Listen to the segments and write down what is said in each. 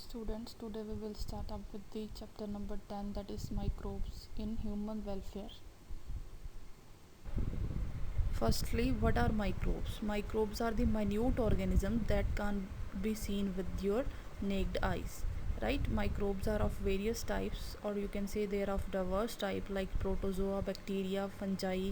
Students, today we will start up with the chapter number 10, that is microbes in human welfare. Firstly, what are microbes? Microbes are the minute organisms that can't be seen with your naked eyes. Right? Microbes are of various types, or you can say they are of diverse type like protozoa, bacteria, fungi,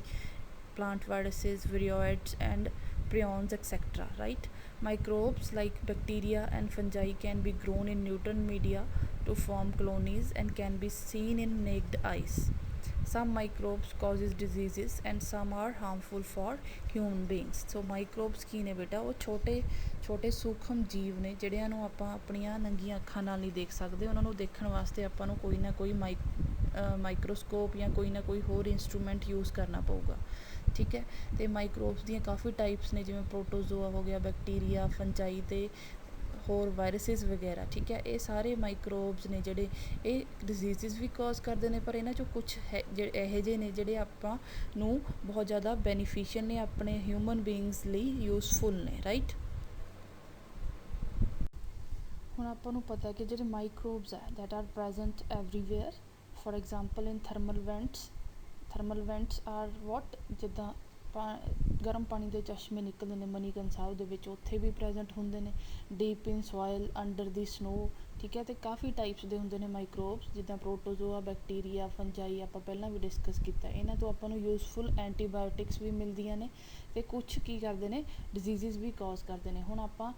plant viruses, viroids, and prions, etc. Right? Microbes like bacteria and fungi can be grown in neutron media to form colonies and can be seen in naked eyes. Some microbes causes diseases and some are harmful for human beings. So microbes ਕੀ ਨੇ ਬੇਟਾ, ਉਹ ਛੋਟੇ ਸੂਖਮ ਜੀਵ ਨੇ ਜਿਹੜਿਆਂ ਨੂੰ ਆਪਾਂ ਆਪਣੀਆਂ ਨੰਗੀਆਂ ਅੱਖਾਂ ਨਾਲ ਨਹੀਂ ਦੇਖ ਸਕਦੇ। ਉਹਨਾਂ ਨੂੰ ਦੇਖਣ ਵਾਸਤੇ ਆਪਾਂ ਨੂੰ ਕੋਈ ਨਾ ਕੋਈ ਮਾਈਕਰੋਸਕੋਪ ਜਾਂ ਕੋਈ ਨਾ ਕੋਈ ਹੋਰ ਇੰਸਟਰੂਮੈਂਟ ਯੂਜ਼ ਕਰਨਾ ਪਊਗਾ। ਠੀਕ ਹੈ, ਅਤੇ ਮਾਈਕਰੋਬਸ ਦੀਆਂ ਕਾਫੀ ਟਾਈਪਸ ਨੇ, ਜਿਵੇਂ ਪ੍ਰੋਟੋਜ਼ੋਆ ਹੋ ਗਿਆ, ਬੈਕਟੀਰੀਆ, ਫੰਜਾਈ ਅਤੇ ਹੋਰ ਵਾਇਰਸਿਸ ਵਗੈਰਾ। ਠੀਕ ਹੈ, ਇਹ ਸਾਰੇ ਮਾਈਕਰੋਬਸ ਨੇ ਜਿਹੜੇ ਇਹ ਡਿਜ਼ੀਜ਼ਿਸ ਵੀ ਕਾਜ਼ ਕਰਦੇ ਨੇ, ਪਰ ਇਹਨਾਂ 'ਚੋਂ ਕੁਛ ਇਹੋ ਜਿਹੇ ਨੇ ਜਿਹੜੇ ਆਪਾਂ ਨੂੰ ਬਹੁਤ ਜ਼ਿਆਦਾ ਬੈਨੀਫੀਸ਼ੀਅਲ ਨੇ, ਆਪਣੇ ਹਿਊਮਨ ਬੀਇੰਗਸ ਲਈ ਯੂਜ਼ਫੁਲ ਨੇ। ਰਾਈਟ, ਹੁਣ ਆਪਾਂ ਨੂੰ ਪਤਾ ਕਿ ਜਿਹੜੇ ਮਾਈਕਰੋਬਸ ਹੈ that are present everywhere. For example in thermal vents are what, ਜਿੱਦਾਂ ਗਰਮ ਪਾਣੀ ਦੇ ਚਸ਼ਮੇ ਨਿਕਲਦੇ ਨੇ ਮਨੀਕਰਨ ਸਾਹਿਬ ਦੇ ਵਿੱਚ, ਉੱਥੇ ਵੀ ਪ੍ਰੈਜੈਂਟ ਹੁੰਦੇ ਨੇ। ਡੀਪ ਇਨ ਸੋਇਲ, ਅੰਡਰ ਦੀ ਸਨੋ। ਠੀਕ ਹੈ, ਅਤੇ ਕਾਫੀ ਟਾਈਪਸ ਦੇ ਹੁੰਦੇ ਨੇ ਮਾਈਕਰੋਬਸ, ਜਿੱਦਾਂ ਪ੍ਰੋਟੋਜ਼ੋਆ, ਬੈਕਟੀਰੀਆ, ਫੰਜਾਈ ਆਪਾਂ ਪਹਿਲਾਂ ਵੀ ਡਿਸਕਸ ਕੀਤਾ। ਇਹਨਾਂ ਤੋਂ ਆਪਾਂ ਨੂੰ ਯੂਜ਼ਫੁਲ ਐਂਟੀਬਾਇਓਟਿਕਸ ਵੀ ਮਿਲਦੀਆਂ ਨੇ, ਅਤੇ ਕੁਛ ਕੀ ਕਰਦੇ ਨੇ, ਡਿਜ਼ੀਜ਼ਿਸ ਵੀ ਕਾਜ਼ ਕਰਦੇ ਨੇ। ਹੁਣ ਆਪਾਂ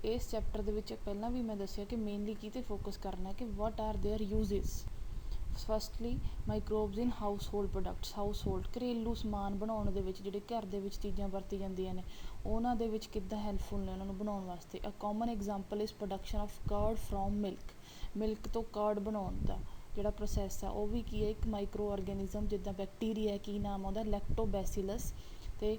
ਇਸ ਚੈਪਟਰ ਦੇ ਵਿੱਚ ਪਹਿਲਾਂ ਵੀ ਮੈਂ ਦੱਸਿਆ ਕਿ ਮੇਨਲੀ ਕੀ 'ਤੇ ਫੋਕਸ ਕਰਨਾ ਕਿ what are their uses. Firstly microbes in household products. Household ਘਰੇਲੂ ਸਮਾਨ ਬਣਾਉਣ ਦੇ ਵਿੱਚ, ਜਿਹੜੇ ਘਰ ਦੇ ਵਿੱਚ ਚੀਜ਼ਾਂ ਵਰਤੀ ਜਾਂਦੀਆਂ ਨੇ, ਉਹਨਾਂ ਦੇ ਵਿੱਚ ਕਿੱਦਾਂ ਹੈਲਪਫੁਲ ਨੇ ਉਹਨਾਂ ਨੂੰ ਬਣਾਉਣ ਵਾਸਤੇ। ਅ ਕਾਮਨ ਐਗਜ਼ਾਮਪਲ ਇਸ production of curd from milk ਤੋਂ ਕਰਡ ਬਣਾਉਣ ਦਾ ਜਿਹੜਾ ਪ੍ਰੋਸੈਸ ਆ, ਉਹ ਵੀ ਕੀ ਹੈ, ਇੱਕ ਮਾਈਕਰੋ ਆਰਗੈਨਿਜ਼ਮ। ਜਿੱਦਾਂ ਬੈਕਟੀਰੀਆ, ਕੀ ਨਾਮ ਆਉਂਦਾ, ਲੈਕਟੋਬੈਸੀਲਸ, ਅਤੇ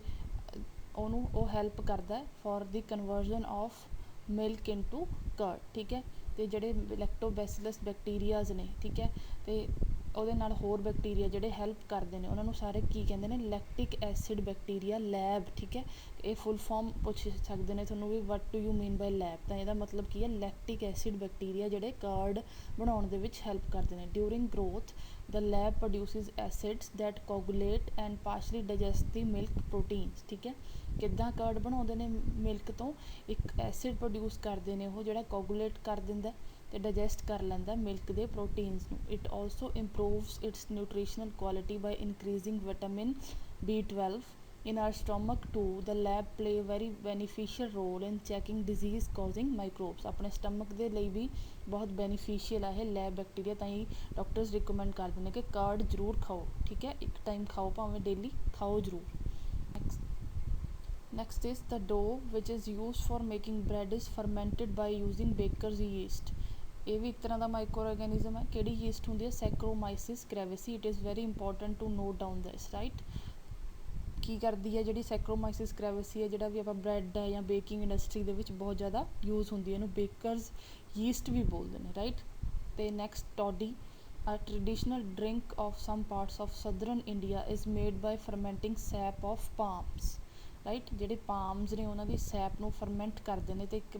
ਉਹ ਹੈਲਪ ਕਰਦਾ for the conversion of milk into curd. ਠੀਕ ਹੈ, ਅਤੇ ਜਿਹੜੇ ਲੈਕਟੋਬੈਸੀਲਸ ਬੈਕਟੀਰੀਆਜ਼ ਨੇ, ਠੀਕ ਹੈ, ਅਤੇ ਉਹਦੇ ਨਾਲ ਹੋਰ ਬੈਕਟੀਰੀਆ ਜਿਹੜੇ ਹੈਲਪ ਕਰਦੇ ਨੇ, ਉਹਨਾਂ ਨੂੰ ਸਾਰੇ ਕੀ ਕਹਿੰਦੇ ਨੇ, ਲੈਕਟਿਕ ਐਸਿਡ ਬੈਕਟੀਰੀਆ ਲੈਬ। ਠੀਕ ਹੈ, ਇਹ ਫੁੱਲ ਫਾਰਮ ਪੁੱਛ ਸਕਦੇ ਨੇ ਤੁਹਾਨੂੰ ਵੀ, what do you mean by lab, ਤਾਂ ਇਹਦਾ ਮਤਲਬ ਕੀ ਹੈ, ਲੈਕਟਿਕ ਐਸਿਡ ਬੈਕਟੀਰੀਆ ਜਿਹੜੇ ਕਰਡ ਬਣਾਉਣ ਦੇ ਵਿੱਚ ਹੈਲਪ ਕਰਦੇ ਨੇ। During growth the lab produces acids that coagulate and partially digest the milk proteins। ਠੀਕ ਹੈ, ਕਿੱਦਾਂ ਕਰਡ ਬਣਾਉਂਦੇ ਨੇ ਮਿਲਕ ਤੋਂ, ਇੱਕ ਐਸਿਡ ਪ੍ਰੋਡਿਊਸ ਕਰਦੇ ਨੇ ਉਹ ਜਿਹੜਾ ਕੋਗੂਲੇਟ ਕਰ ਦਿੰਦਾ ਅਤੇ ਡਾਈਜੈਸਟ ਕਰ ਲੈਂਦਾ ਮਿਲਕ ਦੇ ਪ੍ਰੋਟੀਨਸ ਨੂੰ। It also improves its nutritional quality by increasing vitamin B12 in our stomach too। the lab play a very beneficial role in checking disease causing microbes। ਆਪਣੇ ਸਟਮਕ ਦੇ ਲਈ ਵੀ ਬਹੁਤ ਬੈਨੀਫੀਸ਼ੀਅਲ ਆ ਇਹ ਲੈਬ ਬੈਕਟੀਰੀਆ, ਤਾਂ ਹੀ doctors recommend ਕਰਦੇ ਨੇ ਕਿ ਕਰਡ ਜ਼ਰੂਰ ਖਾਓ। ਠੀਕ ਹੈ, ਇੱਕ ਟਾਈਮ ਖਾਓ, ਭਾਵੇਂ ਡੇਲੀ ਖਾਓ ਜ਼ਰੂਰ। Next is the dough which is used for making bread is fermented by using baker's yeast। ਇਹ ਵੀ ਇੱਕ ਤਰ੍ਹਾਂ ਦਾ ਮਾਈਕਰੋ ਆਰਗੈਨਿਜ਼ਮ ਹੈ। ਕਿਹੜੀ ਯੀਸਟ ਹੁੰਦੀ ਹੈ, Saccharomyces cerevisiae. It is very important to note down this. Right, ਕੀ ਕਰਦੀ ਹੈ ਜਿਹੜੀ ਸੈਕਰੋਮਾਈਸਿਸ ਕ੍ਰੈਵਿਸੀ ਹੈ, ਜਿਹੜਾ ਵੀ ਆਪਾਂ ਬ੍ਰੈਡ ਹੈ ਜਾਂ ਬੇਕਿੰਗ ਇੰਡਸਟਰੀ ਦੇ ਵਿੱਚ ਬਹੁਤ ਜ਼ਿਆਦਾ ਯੂਜ਼ ਹੁੰਦੀ ਹੈ, ਇਹਨੂੰ ਬੇਕਰਜ਼ ਯੀਸਟ ਵੀ ਬੋਲਦੇ ਨੇ। ਰਾਈਟ, ਅਤੇ next Todi. A traditional drink of some parts of southern India is made by fermenting sap of palms। Right, ਜਿਹੜੇ ਪਾਮਸ ਨੇ ਉਹਨਾਂ ਦੀ ਸੈਪ ਨੂੰ ਫਰਮੈਂਟ ਕਰਦੇ ਨੇ, ਅਤੇ ਇੱਕ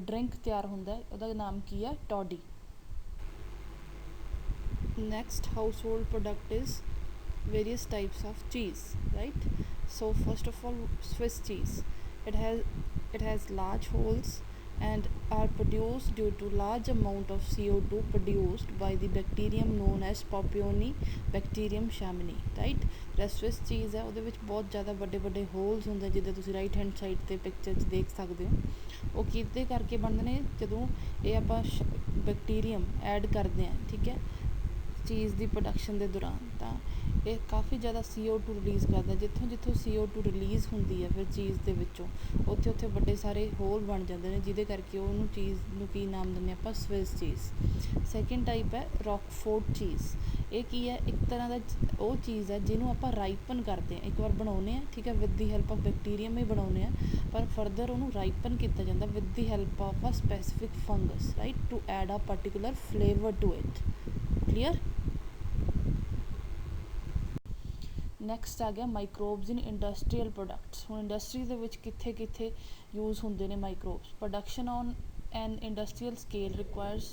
ਡਰਿੰਕ ਤਿਆਰ ਹੁੰਦਾ, ਉਹਦਾ ਨਾਮ ਕੀ ਹੈ, Todi. Next household product is various types of cheese। right, so first of all, Swiss cheese, it has large holes and are produced due to large amount of CO2 produced by the bacterium known as Propionibacterium shamini। right, ਜਿਹੜਾ Swiss ਚੀਜ਼ ਹੈ ਉਹਦੇ ਵਿੱਚ ਬਹੁਤ ਜ਼ਿਆਦਾ ਵੱਡੇ ਵੱਡੇ holes ਹੁੰਦੇ, ਜਿੱਦਾਂ ਤੁਸੀਂ ਰਾਈਟ ਹੈਂਡ ਸਾਈਡ 'ਤੇ ਪਿਕਚਰ 'ਚ ਦੇਖ ਸਕਦੇ ਹੋ। ਉਹ ਕਿਹਦੇ ਕਰਕੇ ਬਣਦੇ ਨੇ, ਜਦੋਂ ਇਹ ਆਪਾਂ ਬੈਕਟੀਰੀਅਮ ਐਡ ਕਰਦੇ ਹਾਂ, ਠੀਕ ਹੈ, ਚੀਜ਼ ਦੀ ਪ੍ਰੋਡਕਸ਼ਨ ਦੇ ਦੌਰਾਨ, ਤਾਂ ਇਹ ਕਾਫੀ ਜ਼ਿਆਦਾ CO2 ਰਿਲੀਜ਼ ਕਰਦਾ। ਜਿੱਥੋਂ CO2 ਰਿਲੀਜ਼ ਹੁੰਦੀ ਹੈ ਫਿਰ ਚੀਜ਼ ਦੇ ਵਿੱਚੋਂ, ਉੱਥੇ ਵੱਡੇ ਸਾਰੇ ਹੋਲ ਬਣ ਜਾਂਦੇ ਨੇ, ਜਿਹਦੇ ਕਰਕੇ ਉਹਨੂੰ ਚੀਜ਼ ਨੂੰ ਕੀ ਨਾਮ ਦਿੰਦੇ ਆਪਾਂ, ਸਵਿਸ ਚੀਜ਼। ਸੈਕਿੰਡ ਟਾਈਪ ਹੈ ਰੌਕਫੋਰਟ ਚੀਜ਼। ਇਹ ਕੀ ਹੈ, ਇੱਕ ਤਰ੍ਹਾਂ ਦਾ ਉਹ ਚੀਜ਼ ਹੈ ਜਿਹਨੂੰ ਆਪਾਂ ਰਾਈਪਨ ਕਰਦੇ ਹਾਂ, ਇੱਕ ਵਾਰ ਬਣਾਉਂਦੇ ਹਾਂ, ਠੀਕ ਹੈ, with the help of bacterium ਹੀ ਬਣਾਉਂਦੇ ਹਾਂ, ਪਰ ਫਰਦਰ ਉਹਨੂੰ ਰਾਈਪਨ ਕੀਤਾ ਜਾਂਦਾ with the help of a specific fungus. Right, to add a particular flavour to it. Clear. Next ਆ ਗਿਆ ਮਾਈਕਰੋਬਸ ਇਨ ਇੰਡਸਟਰੀਅਲ ਪ੍ਰੋਡਕਟਸ। ਹੁਣ ਇੰਡਸਟਰੀ ਦੇ ਵਿੱਚ ਕਿੱਥੇ ਯੂਜ਼ ਹੁੰਦੇ ਨੇ microbes. Production an industrial scale requires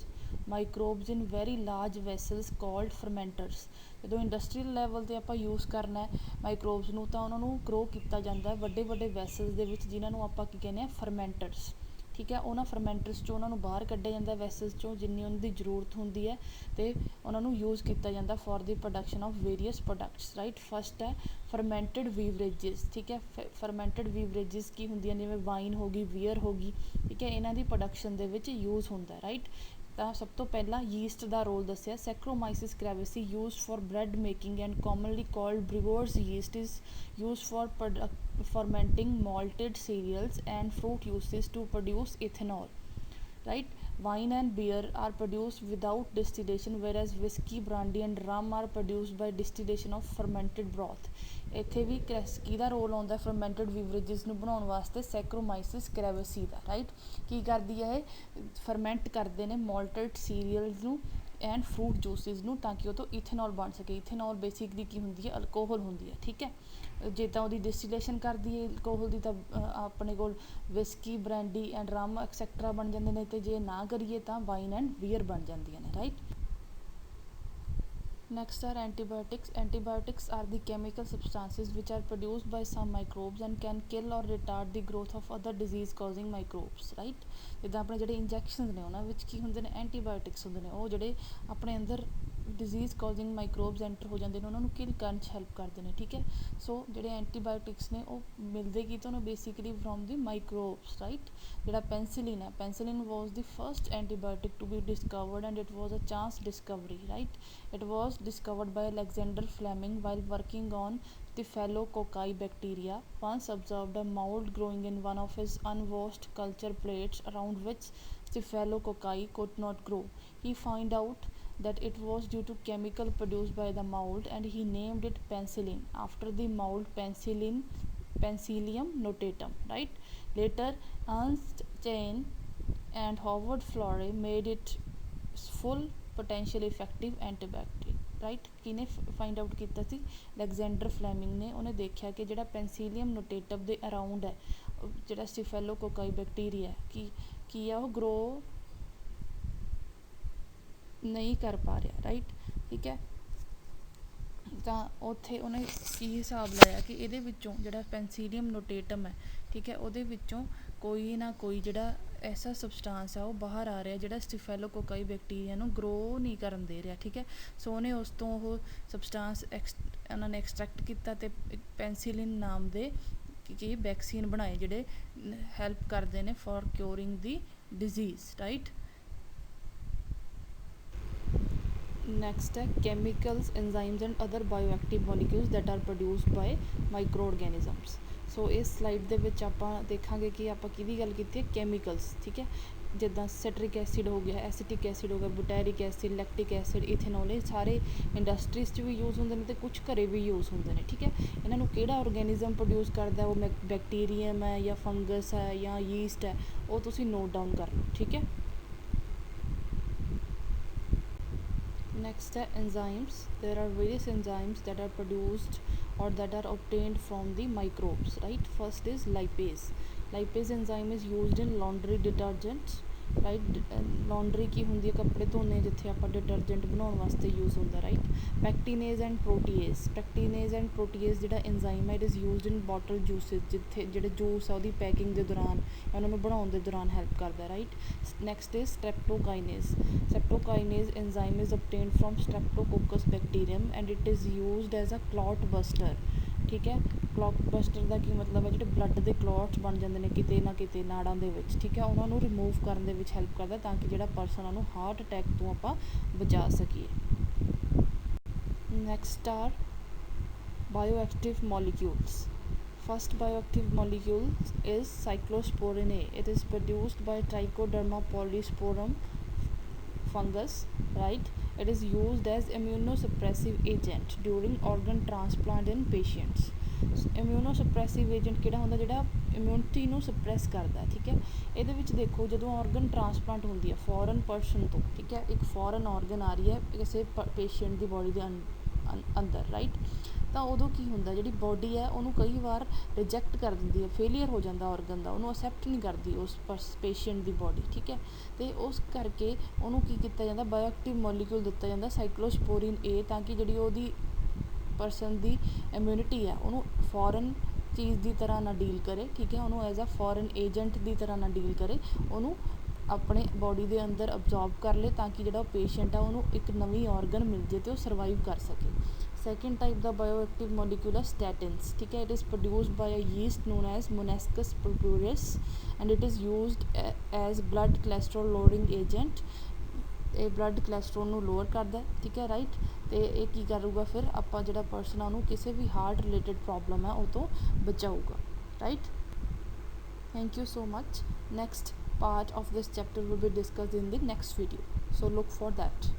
microbes in very large vessels called fermenters. ਜਦੋਂ industrial level 'ਤੇ ਆਪਾਂ ਯੂਜ਼ ਕਰਨਾ ਮਾਈਕਰੋਬਸ ਨੂੰ ਤਾਂ ਉਹਨਾਂ ਨੂੰ ਗਰੋ ਕੀਤਾ ਜਾਂਦਾ ਵੱਡੇ ਵੱਡੇ ਵੈਸਲਸ ਦੇ ਵਿੱਚ, ਜਿਨ੍ਹਾਂ ਨੂੰ ਆਪਾਂ ਕੀ ਕਹਿੰਦੇ ਹਾਂ ਫਰਮੈਂਟਰਸ। ਠੀਕ ਹੈ, ਉਹਨਾਂ ਫਰਮੈਂਟਰਸ 'ਚੋਂ ਉਹਨਾਂ ਨੂੰ ਬਾਹਰ ਕੱਢਿਆ ਜਾਂਦਾ ਵੈਸਲਸ 'ਚੋਂ ਜਿੰਨੀ ਉਹਨਾਂ ਦੀ ਜ਼ਰੂਰਤ ਹੁੰਦੀ ਹੈ, ਅਤੇ ਉਹਨਾਂ ਨੂੰ ਯੂਜ਼ ਕੀਤਾ ਜਾਂਦਾ for the production of various products, right. First ਹੈ ਫਰਮੈਂਟਡ ਬੀਵਰੇਜਿਸ। ਠੀਕ ਹੈ, ਫਰਮੈਂਟਡ ਬੀਵਰੇਜਿਸ ਕੀ ਹੁੰਦੀਆਂ, ਜਿਵੇਂ ਵਾਈਨ ਹੋ ਗਈ, ਬੀਅਰ ਹੋ ਗਈ। ਠੀਕ ਹੈ, ਇਹਨਾਂ ਦੀ ਪ੍ਰੋਡਕਸ਼ਨ ਦੇ ਵਿੱਚ ਯੂਜ਼ ਹੁੰਦਾ, ਰਾਈਟ। ਤਾਂ ਸਭ ਤੋਂ ਪਹਿਲਾਂ ਯੀਸਟ ਦਾ ਰੋਲ ਦੱਸਿਆ। Saccharomyces cerevisiae used for bread making and commonly called brewers yeast is used for fermenting malted cereals and fruit juices to produce ethanol, right? Wine and beer are produced without distillation, whereas whiskey, brandy and rum are produced by distillation of fermented broth. ਇੱਥੇ ਵੀ ਕਿਹਦਾ role ਆਉਂਦਾ fermented ਬੀਵਰੇਜਿਸ ਨੂੰ ਬਣਾਉਣ ਵਾਸਤੇ, ਸੈਕਰੋਮਾਈਸਿਸ ਕ੍ਰੈਵਿਸੀ ਦਾ, right. ਕੀ ਕਰਦੀ ਹੈ ਇਹ, ਫਰਮੈਂਟ ਕਰਦੇ ਨੇ ਮੋਲਟਡ ਸੀਰੀਅਲਸ ਨੂੰ ਐਂਡ ਫਰੂਟ ਜੂਸਿਸ ਨੂੰ, ਤਾਂ ਕਿ ਉਹ ਤੋਂ ਇਥੇਨੋਲ ਬਣ ਸਕੇ। ਇਥੇਨੋਲ ਬੇਸਿਕਲੀ ਕੀ ਹੁੰਦੀ ਹੈ, ਅਲਕੋਹਲ ਹੁੰਦੀ ਹੈ। ਠੀਕ ਹੈ, ਜੇ ਤਾਂ ਉਹਦੀ ਡਿਸਟੀਲੇਸ਼ਨ ਕਰਦੀ ਹੈ ਅਲਕੋਹਲ ਦੀ ਤਾਂ ਆਪਣੇ ਕੋਲ whisky, brandy and rum etcetera ਬਣ ਜਾਂਦੇ ਨੇ, ਅਤੇ ਜੇ ਨਾ ਕਰੀਏ ਤਾਂ ਵਾਈਨ ਐਂਡ ਬੀਅਰ ਬਣ ਜਾਂਦੀਆਂ ਨੇ, right. Next are antibiotics. Antibiotics are the chemical substances which are produced by some microbes and can kill or retard the growth of other disease causing microbes, right? ਜਿੱਦਾਂ ਆਪਣੇ ਜਿਹੜੇ injections ਨੇ ਉਹਨਾਂ ਵਿੱਚ ਕੀ ਹੁੰਦੇ ਨੇ, ਐਂਟੀਬਾਇਓਟਿਕਸ ਹੁੰਦੇ ਨੇ, ਉਹ ਜਿਹੜੇ ਆਪਣੇ ਅੰਦਰ ਡਿਜ਼ੀਜ਼ ਕਾਜ਼ਿੰਗ ਮਾਈਕਰੋਬਸ ਐਂਟਰ ਹੋ ਜਾਂਦੇ ਨੇ ਉਹਨਾਂ ਨੂੰ ਕਿਲ ਕਰਨ 'ਚ ਹੈਲਪ ਕਰਦੇ ਨੇ। ਠੀਕ ਹੈ, ਸੋ ਜਿਹੜੇ ਐਂਟੀਬਾਇਓਟਿਕਸ ਨੇ ਉਹ ਮਿਲਦੇ ਕੀ ਤੁਹਾਨੂੰ basically from the microbes, right. ਜਿਹੜਾ ਪੈਂਸੀਲਿਨ ਹੈ, penicillin was the first antibiotic to be discovered and it was a chance discovery, right. It was discovered by Alexander Fleming while working on Staphylococci bacteria. Once observed a mold growing in one of his unwashed culture plates around which Staphylococci could not grow. He found out that it was due to chemical produced by the mold, and he named it penicillin after the mold Penicillium notatum, right? Later Ernst Chain and Howard Florey made it full potentially effective antibiotic, right. ਕਿਹਨੇ find out ਕੀਤਾ ਸੀ, Alexander ਫਲੈਮਿੰਗ ਨੇ। ਉਹਨੇ ਦੇਖਿਆ ਕਿ ਜਿਹੜਾ ਪੈਂਸੀਲੀਅਮ ਨੋਟੇਟਮ ਦੇ around ਹੈ, ਜਿਹੜਾ ਸਟੈਫੀਲੋਕੋਕਾਈ ਬੈਕਟੀਰੀਆ ਕੀ ਆ, ਉਹ ਗਰੋ ਨਹੀਂ ਕਰ ਪਾ ਰਿਹਾ, ਰਾਈਟ। ਠੀਕ ਹੈ, ਤਾਂ ਉੱਥੇ ਉਹਨੇ ਕੀ ਹਿਸਾਬ ਲਾਇਆ ਕਿ ਇਹਦੇ ਵਿੱਚੋਂ ਜਿਹੜਾ ਪੈਂਸੀਲੀਅਮ ਨੋਟੇਟਮ ਹੈ, ਠੀਕ ਹੈ, ਉਹਦੇ ਵਿੱਚੋਂ ਕੋਈ ਨਾ ਕੋਈ ਜਿਹੜਾ ਐਸਾ ਸਬਸਟਾਂਸ ਆ ਉਹ ਬਾਹਰ ਆ ਰਿਹਾ ਜਿਹੜਾ ਸਟੈਫੀਲੋਕੋਕਾਈ ਬੈਕਟੀਰੀਆ ਨੂੰ ਗਰੋ ਨਹੀਂ ਕਰਨ ਦੇ ਰਿਹਾ। ਠੀਕ ਹੈ, ਸੋ ਉਹਨੇ ਉਸ ਤੋਂ ਉਹ ਸਬਸਟਾਂਸ ਉਹਨਾਂ ਨੇ ਐਕਸਟਰੈਕਟ ਕੀਤਾ ਅਤੇ ਪੈਂਸੀਲਿਨ ਨਾਮ ਦੇ ਕੀ ਵੈਕਸੀਨ ਬਣਾਏ ਜਿਹੜੇ ਹੈਲਪ ਕਰਦੇ ਨੇ for ਕਿਉਰਿੰਗ the disease, right. Next ਹੈ chemicals, enzymes and other bioactive molecules that are produced by microorganisms. ਸੋ ਇਸ ਸਲਾਈਡ ਦੇ ਵਿੱਚ ਆਪਾਂ ਦੇਖਾਂਗੇ ਕਿ ਆਪਾਂ ਕਿਹਦੀ ਗੱਲ ਕੀਤੀ ਹੈ, ਕੈਮੀਕਲਸ। ਠੀਕ ਹੈ, ਜਿੱਦਾਂ ਸਿਟਰਿਕ ਐਸਿਡ ਹੋ ਗਿਆ, ਐਸੀਟਿਕ ਐਸਿਡ ਹੋ ਗਿਆ, ਬੁਟੈਰਿਕ ਐਸਿਡ, ਲੈਕਟਿਕ ਐਸਿਡ, ਇਥੇਨੋਲ, ਇਹ ਸਾਰੇ ਇੰਡਸਟਰੀਜ਼ 'ਚ ਵੀ ਯੂਜ਼ ਹੁੰਦੇ ਨੇ ਅਤੇ ਕੁਛ ਘਰੇ ਵੀ ਯੂਜ਼ ਹੁੰਦੇ ਨੇ। ਠੀਕ ਹੈ, ਇਹਨਾਂ ਨੂੰ ਕਿਹੜਾ ਔਰਗੈਨਿਜ਼ਮ ਪ੍ਰੋਡਿਊਸ ਕਰਦਾ, ਉਹ ਬੈਕਟੀਰੀਅਮ ਹੈ ਜਾਂ ਫੰਗਸ ਹੈ ਜਾਂ ਯੀਸਟ ਹੈ, ਉਹ ਤੁਸੀਂ ਨੋਟ ਡਾਊਨ ਕਰ ਲਓ। ਠੀਕ ਹੈ, next ਹੈ enzymes. There are various enzymes that are produced or that are obtained from the microbes, right? First is lipase. Lipase enzyme is used in laundry detergents, right? Laundry ਕੀ ਹੁੰਦੀ ਹੈ, ਕੱਪੜੇ ਧੋਣੇ ਜਿੱਥੇ ਆਪਾਂ ਡਿਟਰਜੈਂਟ ਬਣਾਉਣ ਵਾਸਤੇ ਯੂਜ਼ ਹੁੰਦਾ, ਰਾਈਟ। ਪੈਕਟੀਨੇਜ਼ ਐਂਡ ਪ੍ਰੋਟੀਏਜ਼। ਪੈਕਟੀਨੇਜ਼ ਐਂਡ ਪ੍ਰੋਟੀਏਜ਼ ਜਿਹੜਾ ਇੰਜ਼ਾਈਮ ਹੈ, it is used in bottle juices, ਜਿੱਥੇ ਜਿਹੜੇ ਜੂਸ ਆ ਉਹਦੀ ਪੈਕਿੰਗ ਦੇ ਦੌਰਾਨ ਉਹਨਾਂ ਨੂੰ ਬਣਾਉਣ ਦੇ ਦੌਰਾਨ ਹੈਲਪ ਕਰਦਾ, right. Next is streptokinase. Streptokinase enzyme is obtained from Streptococcus bacterium and it is used as a clot buster. ਠੀਕ ਹੈ, ਕਲੌਟ ਬਸਟਰ ਦਾ ਕੀ ਮਤਲਬ ਹੈ, ਜਿਹੜੇ ਬਲੱਡ ਦੇ ਕਲੌਟਸ ਬਣ ਜਾਂਦੇ ਨੇ ਕਿਤੇ ਨਾ ਕਿਤੇ ਨਾੜਾਂ ਦੇ ਵਿੱਚ, ਠੀਕ ਹੈ, ਉਹਨਾਂ ਨੂੰ ਰਿਮੂਵ ਕਰਨ ਦੇ ਵਿੱਚ ਹੈਲਪ ਕਰਦਾ ਤਾਂ ਕਿ ਜਿਹੜਾ ਪਰਸਨ ਉਹਨੂੰ ਹਾਰਟ ਅਟੈਕ ਤੋਂ ਆਪਾਂ ਬਚਾ ਸਕੀਏ। Next are bioactive molecules. First bioactive molecule is cyclosporin A. It is produced by Trichoderma polysporum fungus, right? It is used as immunosuppressive agent during organ transplant in patients. immunosuppressive agent ਕਿਹੜਾ ਹੁੰਦਾ, ਜਿਹੜਾ immunity ਨੂੰ suppress ਕਰਦਾ। ਠੀਕ ਹੈ, ਇਹਦੇ ਵਿੱਚ ਦੇਖੋ ਜਦੋਂ ਔਰਗਨ ਟਰਾਂਸਪਲਾਂਟ ਹੁੰਦੀ ਹੈ ਫੋਰਨ ਪਰਸਨ ਤੋਂ, ਠੀਕ ਹੈ, ਇੱਕ ਫੋਰਨ ਔਰਗਨ ਆ ਰਹੀ ਹੈ ਕਿਸੇ ਪੇਸ਼ੈਂਟ ਦੀ ਬੋਡੀ ਦੇ ਅੰਦਰ, ਰਾਈਟ। ਤਾਂ ਉਦੋਂ ਕੀ ਹੁੰਦਾ, ਜਿਹੜੀ ਬੋਡੀ ਹੈ ਉਹਨੂੰ ਕਈ ਵਾਰ ਰਿਜੈਕਟ ਕਰ ਦਿੰਦੀ ਹੈ, ਫੇਲੀਅਰ ਹੋ ਜਾਂਦਾ ਔਰਗਨ ਦਾ, ਉਹਨੂੰ ਅਸੈਪਟ ਨਹੀਂ ਕਰਦੀ ਉਸ ਪੇਸ਼ੈਂਟ ਦੀ ਬੋਡੀ, ਠੀਕ ਹੈ। ਅਤੇ ਉਸ ਕਰਕੇ ਉਹਨੂੰ ਕੀ ਕੀਤਾ ਜਾਂਦਾ, ਬਾਇਓਐਕਟਿਵ ਮੋਲੀਕਿਊਲ ਦਿੱਤਾ ਜਾਂਦਾ ਸਾਈਕਲੋਸਪੋਰਿਨ ਏ, ਤਾਂ ਕਿ ਜਿਹੜੀ ਉਹਦੀ ਪਰਸਨ ਦੀ ਇਮਿਊਨਿਟੀ ਹੈ ਉਹਨੂੰ ਫੋਰਨ ਚੀਜ਼ ਦੀ ਤਰ੍ਹਾਂ ਨਾ ਡੀਲ ਕਰੇ, ਠੀਕ ਹੈ, ਉਹਨੂੰ ਐਜ਼ ਅ ਫੋਰਨ ਏਜੰਟ ਦੀ ਤਰ੍ਹਾਂ ਨਾ ਡੀਲ ਕਰੇ, ਉਹਨੂੰ ਆਪਣੇ ਬੋਡੀ ਦੇ ਅੰਦਰ ਅਬਜ਼ੋਰਬ ਕਰ ਲੇ, ਤਾਂ ਕਿ ਜਿਹੜਾ ਪੇਸ਼ੈਂਟ ਆ ਉਹਨੂੰ ਇੱਕ ਨਵੀਂ ਔਰਗਨ ਮਿਲ ਜੇ ਅਤੇ ਉਹ ਸਰਵਾਈਵ ਕਰ ਸਕੇ। ਸੈਕਿੰਡ ਟਾਈਪ ਦਾ ਬਾਇਓਐਕਟਿਵ ਮੋਲੀਕਿਊਲ ਹੈ ਸਟੈਟਿਨਸ, ਠੀਕ ਹੈ। It is produced by a yeast known as Monascus purpureus and it is used as blood cholesterol lowering agent. ਇਹ ਬਲੱਡ ਕੋਲੈਸਟਰੋਲ ਨੂੰ ਲੋਅਰ ਕਰਦਾ, ਠੀਕ ਹੈ, ਰਾਈਟ। ਅਤੇ ਇਹ ਕੀ ਕਰੂਗਾ ਫਿਰ, ਆਪਾਂ ਜਿਹੜਾ ਪਰਸਨ ਆ ਉਹਨੂੰ ਕਿਸੇ ਵੀ ਹਾਰਟ ਰਿਲੇਟਡ ਪ੍ਰੋਬਲਮ ਹੈ ਉਹ ਤੋਂ ਬਚਾਊਗਾ, right. Thank you so much. Next part of this chapter will be discussed in the next video, so look for that.